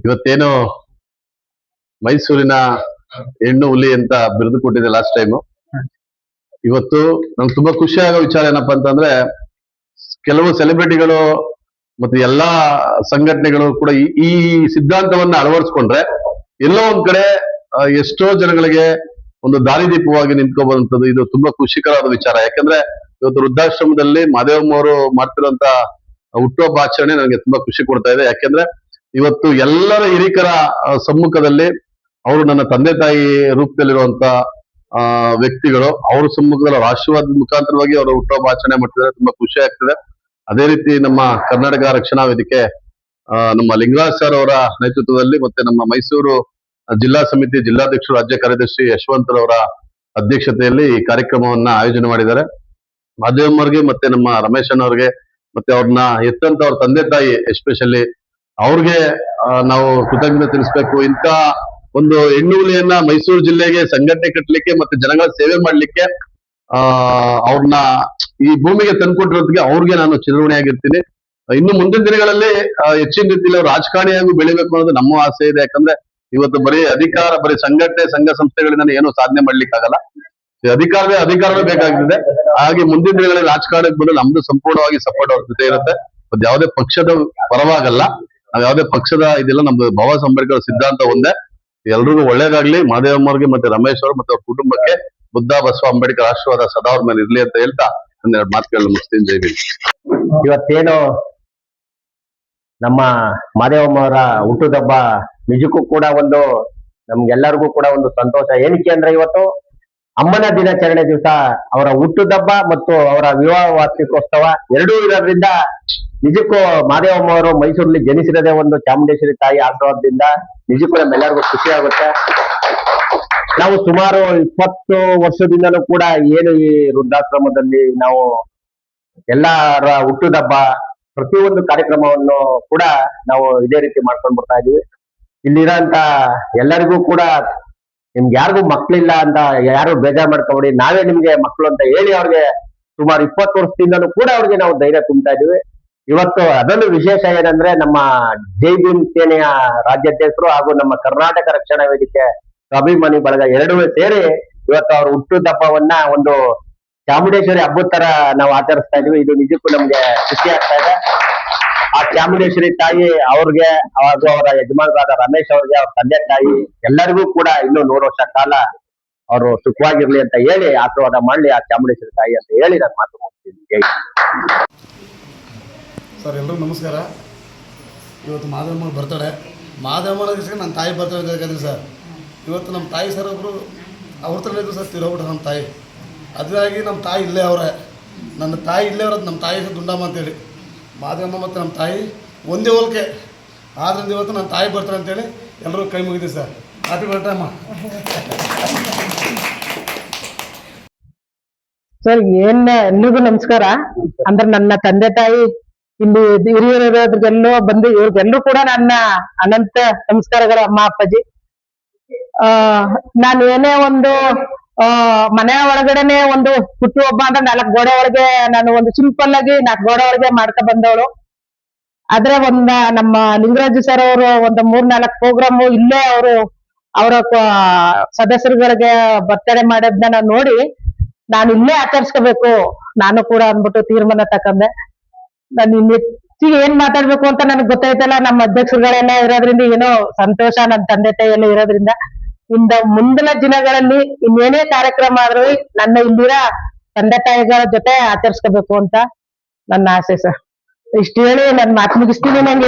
ಇವತ್ತೇನು ಮೈಸೂರಿನ ಹೆಣ್ಣು ಹುಲಿ ಅಂತ ಬಿರುದು ಕೊಟ್ಟಿದೆ ಲಾಸ್ಟ್ ಟೈಮ್. ಇವತ್ತು ನಂಗೆ ತುಂಬಾ ಖುಷಿ ಆಗೋ ವಿಚಾರ ಏನಪ್ಪಾ ಅಂತಂದ್ರೆ, ಕೆಲವು ಸೆಲೆಬ್ರಿಟಿಗಳು ಮತ್ತೆ ಎಲ್ಲಾ ಸಂಘಟನೆಗಳು ಕೂಡ ಈ ಸಿದ್ಧಾಂತವನ್ನ ಅಳವಡಿಸ್ಕೊಂಡ್ರೆ ಎಲ್ಲೋ ಒಂದ್ ಕಡೆ ಎಷ್ಟೋ ಜನಗಳಿಗೆ ಒಂದು ದಾರಿದೀಪವಾಗಿ ನಿಂತ್ಕೋಬಹುದಂಥದ್ದು. ಇದು ತುಂಬಾ ಖುಷಿಕರವಾದ ವಿಚಾರ. ಯಾಕಂದ್ರೆ ಇವತ್ತು ವೃದ್ಧಾಶ್ರಮದಲ್ಲಿ ಮಾದೇವಮ್ಮ ಅವರು ಮಾಡ್ತಿರುವಂತ ಹುಟ್ಟುಹಬ್ಬ ಆಚರಣೆ ನನಗೆ ತುಂಬಾ ಖುಷಿ ಕೊಡ್ತಾ ಇದೆ. ಯಾಕೆಂದ್ರೆ ಇವತ್ತು ಎಲ್ಲರ ಹಿರಿಕರ ಸಮ್ಮುಖದಲ್ಲಿ ಅವರು ನನ್ನ ತಂದೆ ತಾಯಿ ರೂಪದಲ್ಲಿರುವಂತ ವ್ಯಕ್ತಿಗಳು ಅವ್ರ ಸಮ್ಮುಖದಲ್ಲಿ ಆಶೀರ್ವಾದದ ಮುಖಾಂತರವಾಗಿ ಅವರ ಹುಟ್ಟುಹಬ್ಬ ಆಚರಣೆ ಮಾಡ್ತಿದ್ದಾರೆ. ತುಂಬಾ ಖುಷಿ ಆಗ್ತದೆ. ಅದೇ ರೀತಿ ನಮ್ಮ ಕರ್ನಾಟಕ ರಕ್ಷಣಾ ವೇದಿಕೆ ನಮ್ಮ ಲಿಂಗರಾಜ್ ಸರ್ ಅವರ ನೇತೃತ್ವದಲ್ಲಿ ಮತ್ತೆ ನಮ್ಮ ಮೈಸೂರು ಜಿಲ್ಲಾ ಸಮಿತಿ ಜಿಲ್ಲಾಧ್ಯಕ್ಷರು ರಾಜ್ಯ ಕಾರ್ಯದರ್ಶಿ ಯಶವಂತರವರ ಅಧ್ಯಕ್ಷತೆಯಲ್ಲಿ ಈ ಕಾರ್ಯಕ್ರಮವನ್ನ ಆಯೋಜನೆ ಮಾಡಿದ್ದಾರೆ. ಮಾಧ್ಯಮರಿಗೆ ಮತ್ತೆ ನಮ್ಮ ರಮೇಶ್ ಅವ್ರಿಗೆ ಮತ್ತೆ ಅವ್ರನ್ನ ಎತ್ತಂತ ಅವ್ರ ತಂದೆ ತಾಯಿ ಎಸ್ಪೆಷಲಿ ಅವ್ರಿಗೆ ನಾವು ಕೃತಜ್ಞತೆ ತಿಳಿಸ್ಬೇಕು. ಇಂತ ಒಂದು ಹೆಣ್ಣು ಹುಲಿಯನ್ನ ಮೈಸೂರು ಜಿಲ್ಲೆಗೆ ಸಂಘಟನೆ ಕಟ್ಟಲಿಕ್ಕೆ ಮತ್ತೆ ಜನಗಳ ಸೇವೆ ಮಾಡ್ಲಿಕ್ಕೆ ಅವ್ರನ್ನ ಈ ಭೂಮಿಗೆ ತಂದ್ಕೊಟ್ಟಿರೋದಕ್ಕೆ ಅವ್ರಿಗೆ ನಾನು ಚಿರಋಣಿಯಾಗಿರ್ತೀನಿ. ಇನ್ನು ಮುಂದಿನ ದಿನಗಳಲ್ಲಿ ಹೆಚ್ಚಿನ ರೀತಿಯಲ್ಲಿ ಅವ್ರು ರಾಜಕಾರಣಿಯಾಗಿ ಬೆಳಿಬೇಕು ಅನ್ನೋದು ನಮ್ಮ ಆಸೆ ಇದೆ. ಯಾಕಂದ್ರೆ ಇವತ್ತು ಬರೀ ಅಧಿಕಾರ, ಬರೀ ಸಂಘಟನೆ ಸಂಘ ಸಂಸ್ಥೆಗಳಿಂದ ಏನು ಸಾಧನೆ ಮಾಡ್ಲಿಕ್ಕಾಗಲ್ಲ. ಅಧಿಕಾರವೇ ಬೇಕಾಗ್ತದೆ. ಹಾಗೆ ಮುಂದಿನ ದಿನಗಳಲ್ಲಿ ರಾಜಕಾರಣಕ್ಕೆ ಬಂದು ನಮ್ದು ಸಂಪೂರ್ಣವಾಗಿ ಸಪೋರ್ಟ್ ಅವ್ರ ಜೊತೆ ಇರುತ್ತೆ. ಮತ್ತೆ ಯಾವುದೇ ಪಕ್ಷದ ಪರವಾಗಲ್ಲ, ನಾವ್ ಯಾವುದೇ ಪಕ್ಷದ ಇದಿಲ್ಲ. ನಮ್ದು ಬಾಬಾ ಸಾಹೇಬ್ ಅಂಬೇಡ್ಕರ್ ಸಿದ್ಧಾಂತ ಒಂದೇ. ಎಲ್ರಿಗೂ ಒಳ್ಳೇದಾಗ್ಲಿ. ಮಾದೇವಮ್ಮವ್ರಿಗೆ ಮತ್ತೆ ರಮೇಶ್ ಅವರು ಮತ್ತೆ ಅವ್ರ ಕುಟುಂಬಕ್ಕೆ ಬುದ್ಧ ಬಸವ ಅಂಬೇಡ್ಕರ್ ಆಶೀರ್ವಾದ ಸದಾ ಅವ್ರ ಮೇಲೆ ಇರ್ಲಿ ಅಂತ ಹೇಳ್ತಾ ಒಂದೆರಡು ಮಾತುಗಳನ್ನ ಮುಗಿಸ್ತೀನಿ. ಜೈ ಭೀಮ್. ಇವತ್ತೇನು ನಮ್ಮ ಮಾದೇವಮ್ಮವರ ಹುಟ್ಟುಹಬ್ಬ ನಿಜಕ್ಕೂ ಕೂಡ ಒಂದು ನಮ್ಗೆಲ್ಲರಿಗೂ ಕೂಡ ಒಂದು ಸಂತೋಷ. ಏನಕ್ಕೆ ಅಂದ್ರೆ ಇವತ್ತು ಅಮ್ಮನ ದಿನಾಚರಣೆ ದಿವಸ ಅವರ ಹುಟ್ಟುಹಬ್ಬ ಮತ್ತು ಅವರ ವಿವಾಹ ವಾರ್ಷಿಕೋತ್ಸವ ಎರಡೂ ಇರೋದ್ರಿಂದ ನಿಜಕ್ಕೂ ಮಾದೇವಮ್ಮವರು ಮೈಸೂರಲ್ಲಿ ಜನಿಸಿರದೆ ಒಂದು ಚಾಮುಂಡೇಶ್ವರಿ ತಾಯಿ ಆಶೀರ್ವಾದದಿಂದ ನಿಜಕ್ಕೂ ನಮ್ಮೆಲ್ಲರಿಗೂ ಖುಷಿ ಆಗುತ್ತೆ. ನಾವು ಸುಮಾರು 20 ವರ್ಷದಿಂದಲೂ ಕೂಡ ಏನು ಈ ವೃದ್ಧಾಶ್ರಮದಲ್ಲಿ ನಾವು ಎಲ್ಲರ ಹುಟ್ಟುಹಬ್ಬ ಪ್ರತಿಯೊಂದು ಕಾರ್ಯಕ್ರಮವನ್ನು ಕೂಡ ನಾವು ಇದೇ ರೀತಿ ಮಾಡ್ಕೊಂಡು ಬರ್ತಾ ಇದೀವಿ. ಇಲ್ಲಿರೋಂತ ಎಲ್ಲರಿಗೂ ಕೂಡ ನಿಮ್ಗೆ ಯಾರಿಗೂ ಮಕ್ಳಿಲ್ಲ ಅಂತ ಯಾರು ಬೇಜಾರ್ ಮಾಡ್ಕೊಬೇಡಿ. ನಾವೇ ನಿಮ್ಗೆ ಮಕ್ಕಳು ಅಂತ ಹೇಳಿ ಅವ್ರಿಗೆ ಸುಮಾರು 20 ವರ್ಷದಿಂದಲೂ ಕೂಡ ಅವ್ರಿಗೆ ನಾವು ಧೈರ್ಯ ತುಂಬ್ತಾ ಇದೀವಿ. ಇವತ್ತು ಅದೊಂದು ವಿಶೇಷ ಏನಂದ್ರೆ ನಮ್ಮ ಜೈ ಭೀಮ್ ಸೇನೆಯ ರಾಜ್ಯಾಧ್ಯಕ್ಷರು ಹಾಗೂ ನಮ್ಮ ಕರ್ನಾಟಕ ರಕ್ಷಣಾ ವೇದಿಕೆ ಅಭಿಮಾನಿ ಬಳಗ ಎರಡೂ ಸೇರಿ ಇವತ್ತು ಅವ್ರ ಹುಟ್ಟುಹಬ್ಬವನ್ನ ಒಂದು ಚಾಮುಂಡೇಶ್ವರಿ ಹಬ್ಬದ ತರ ನಾವು ಆಚರಿಸ್ತಾ ಇದೀವಿ. ಇದು ನಿಜಕ್ಕೂ ನಮ್ಗೆ ಖುಷಿ ಆಗ್ತಾ ಇದೆ. ಆ ಚಾಮುಂಡೇಶ್ವರಿ ತಾಯಿ ಅವ್ರಿಗೆ ಹಾಗೂ ಅವರ ಯಜಮಾನರಾದ ರಮೇಶ್ ಅವ್ರಿಗೆ, ಅವ್ರ ತಂದೆ ತಾಯಿ ಎಲ್ಲರಿಗೂ ಕೂಡ ಇನ್ನೂ 100 ವರ್ಷ ಕಾಲ ಅವರು ಸುಖವಾಗಿರ್ಲಿ ಅಂತ ಹೇಳಿ ಆಶೀರ್ವಾದ ಮಾಡ್ಲಿ ಆ ಚಾಮುಂಡೇಶ್ವರಿ ತಾಯಿ ಅಂತ ಹೇಳಿ ನಾನು ಮಾತು ಮುಗಿಸ್ತೀನಿ. ಸರ್ ಎಲ್ರಿಗೂ ನಮಸ್ಕಾರ. ಇವತ್ತು ಮಾದೇವಮ್ಮ ಬರ್ತಡೆ. ಮಾದೇವಮ್ಮನ ನನ್ನ ತಾಯಿ ಬರ್ತಡೆ ಅಂತ ಸರ್. ಇವತ್ತು ನಮ್ಮ ತಾಯಿ ಸರ್ ಒಬ್ಬರು ಅವ್ರ ಥರ ಇದ್ರು ಸರ್, ತಿರೋಗ್ಬಿಟ್ರೆ ನಮ್ಮ ತಾಯಿ. ಅದಾಗಿ ನಮ್ಮ ತಾಯಿ ಇಲ್ಲೇ ಅವರೇ, ನನ್ನ ತಾಯಿ ಇಲ್ಲೇ ಅವ್ರದ್ದು. ನಮ್ಮ ತಾಯಿ ಹೆಸರು ದುಂಡಮ್ಮ ಅಂತೇಳಿ. ಮಾದೇವಮ್ಮ ಮತ್ತು ನಮ್ಮ ತಾಯಿ ಒಂದೇ ಹೋಲಿಕೆ ಆದ್ರಿಂದ ಇವತ್ತು ನನ್ನ ತಾಯಿ ಬರ್ತಾರೆ ಅಂತೇಳಿ ಎಲ್ಲರೂ ಕೈ ಮುಗಿದೀವಿ ಸರ್. ಹ್ಯಾಪಿ ಬರ್ತ್ಡೇ ಅಮ್ಮ. ಸರ್ ಎಲ್ರಿಗೂ ನಮಸ್ಕಾರ. ಅಂದ್ರೆ ನನ್ನ ತಂದೆ ತಾಯಿ ಇಲ್ಲಿ ಹಿರಿಯರಿರೋದ್ರಿಗೆಲ್ಲೋ ಬಂದು ಇವ್ರಿಗೆಲ್ಲರೂ ಕೂಡ ನನ್ನ ಅನಂತ ನಮಸ್ಕಾರಗಳು ಅಮ್ಮ ಅಪ್ಪಾಜಿ. ನಾನು ಏನೇ ಒಂದು ಮನೆ ಒಳಗಡೆನೆ ಒಂದು ಹುಟ್ಟುಹಬ್ಬ ಅಂದ್ರೆ 4 ಗೋಡೆ ಒಳಗೆ ನಾನು ಒಂದು ಸಿಂಪಲ್ ಆಗಿ 4 ಗೋಡೆ ಒಳಗೆ ಮಾಡ್ತಾ ಬಂದವಳು. ಆದ್ರೆ ನಮ್ಮ ಲಿಂಗರಾಜು ಸರ್ ಅವರು ಒಂದು 3-4 ಪ್ರೋಗ್ರಾಮ್ ಇಲ್ಲೇ ಅವರ ಸದಸ್ಯರುಗಳಿಗೆ ಬರ್ತಡೇ ಮಾಡೋದನ್ನ ನಾನು ನೋಡಿ ನಾನು ಇಲ್ಲೇ ಆಚರಿಸ್ಕೋಬೇಕು ನಾನು ಕೂಡ ಅಂದ್ಬಿಟ್ಟು ತೀರ್ಮಾನ ತಕೊಂಡೆ. ನಾನು ಹೆಚ್ಚಿಗೆ ಏನ್ ಮಾತಾಡ್ಬೇಕು ಅಂತ ನನಗೆ ಗೊತ್ತಾಯ್ತಲ್ಲ. ನಮ್ಮ ಅಧ್ಯಕ್ಷರುಗಳೆಲ್ಲ ಇರೋದ್ರಿಂದ ಏನೋ ಸಂತೋಷ, ನನ್ನ ತಂದೆ ತಾಯಿ ಎಲ್ಲ ಇರೋದ್ರಿಂದ ಮುಂದಿನ ದಿನಗಳಲ್ಲಿ ಇನ್ನೇನೇ ಕಾರ್ಯಕ್ರಮ ಆದ್ರೂ ನನ್ನ ಇಲ್ಲಿರ ತಂದೆ ತಾಯಿಗಳ ಜೊತೆ ಆಚರಿಸ್ಕೋಬೇಕು ಅಂತ ನನ್ನ ಆಸೆ ಸರ್. ಇಷ್ಟು ಹೇಳಿ ನನ್ನ ಮಾತು ಮುಗಿಸ್ತೀನಿ. ನಂಗೆ